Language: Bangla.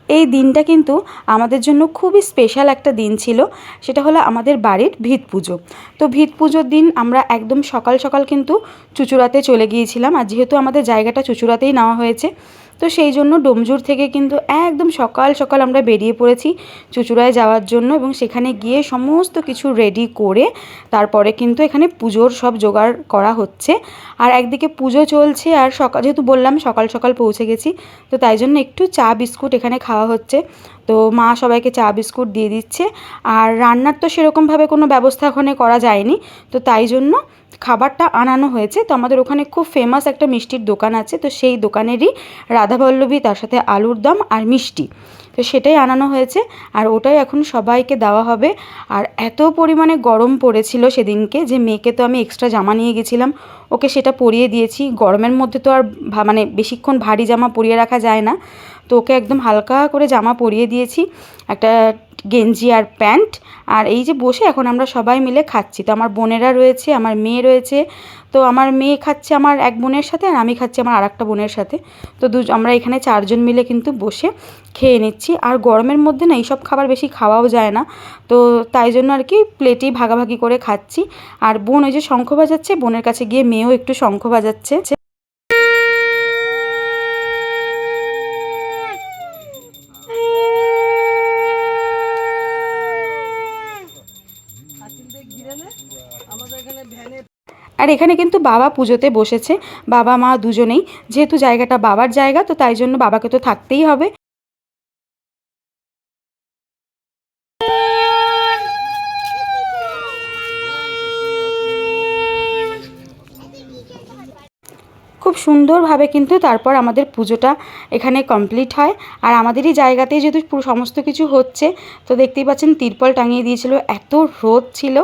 এই দিনটা কিন্তু আমাদের জন্য খুবই স্পেশাল একটা দিন ছিল। সেটা হলো আমাদের বাড়ির ভিত পুজো। তো ভিত পুজোর দিন আমরা একদম সকাল সকাল কিন্তু চুঁচুড়াতে চলে গিয়েছিলাম। আর যেহেতু আমাদের জায়গাটা চুঁচুড়াতেই নেওয়া হয়েছে, তো সেই জন্য ডোমজুর থেকে কিন্তু একদম সকাল সকাল আমরা বেরিয়ে পড়েছি চুঁচুড়ায় যাওয়ার জন্য, এবং সেখানে গিয়ে সমস্ত কিছু রেডি করে তারপরে কিন্তু এখানে পুজোর সব জোগাড় করা হচ্ছে। আর একদিকে পুজো চলছে, আর সকাল যেহেতু বললাম সকাল সকাল পৌঁছে গেছি, তো তাই জন্য একটু চা বিস্কুট এখানে খাওয়া হচ্ছে। তো মা সবাইকে চা বিস্কুট দিয়ে দিচ্ছে। আর রান্নার তো সেরকমভাবে কোনো ব্যবস্থা ওখানে করা যায়নি, তো তাই জন্য খাবারটা আনানো হয়েছে। তো আমাদের ওখানে খুব ফেমাস একটা মিষ্টির দোকান আছে, তো সেই দোকানেরই রাধাবল্লভী, তার সাথে আলুর দম আর মিষ্টি, তো সেটাই আনানো হয়েছে। আর ওটাই এখন সবাইকে দেওয়া হবে। আর এত পরিমাণে গরম পড়েছিল সেদিনকে যে মেয়েকে তো আমি এক্সট্রা জামা নিয়ে গেছিলাম, ওকে সেটা পরিয়ে দিয়েছি। গরমের মধ্যে তো আর মানে বেশিক্ষণ ভারী জামা পরিয়ে রাখা যায় না, তো ওকে একদম হালকা করে জামা পরিয়ে দিয়েছি, একটা গেঞ্জি আর প্যান্ট। আর এই যে বসে এখন আমরা সবাই মিলে খাচ্ছি। তো আমার বোনেরা রয়েছে, আমার মেয়ে রয়েছে। তো আমার মেয়ে খাচ্ছে আমার এক বোনের সাথে, আর আমি খাচ্ছি আমার আরেকটা বোনের সাথে। তো আমরা এখানে 4 জন মিলে কিন্তু বসে খেয়ে নিচ্ছি। আর গরমের মধ্যে না এইসব খাবার বেশি খাওয়াও যায় না, তো তাই জন্য আর কি প্লেটেই ভাগাভাগি করে খাচ্ছি। আর বোন ওই যে শঙ্খ বাজাচ্ছে, বোনের কাছে গিয়ে মেয়েও একটু শঙ্খ বাজাচ্ছে। আর এখানে কিন্তু বাবা পুজোতে বসেছে, বাবা মা দুজনেই। যেহেতু জায়গাটা বাবার জায়গা, তো তাই জন্য বাবাকে তো থাকতেই হবে। খুব সুন্দরভাবে কিন্তু তারপর আমাদের পুজোটা এখানে কমপ্লিট হয়। আর আমাদেরই জায়গাতেই যেহেতু পুরো সমস্ত কিছু হচ্ছে, তো দেখতেই পাচ্ছেন তিরপল টাঙিয়ে দিয়েছিল, এত রোদ ছিল।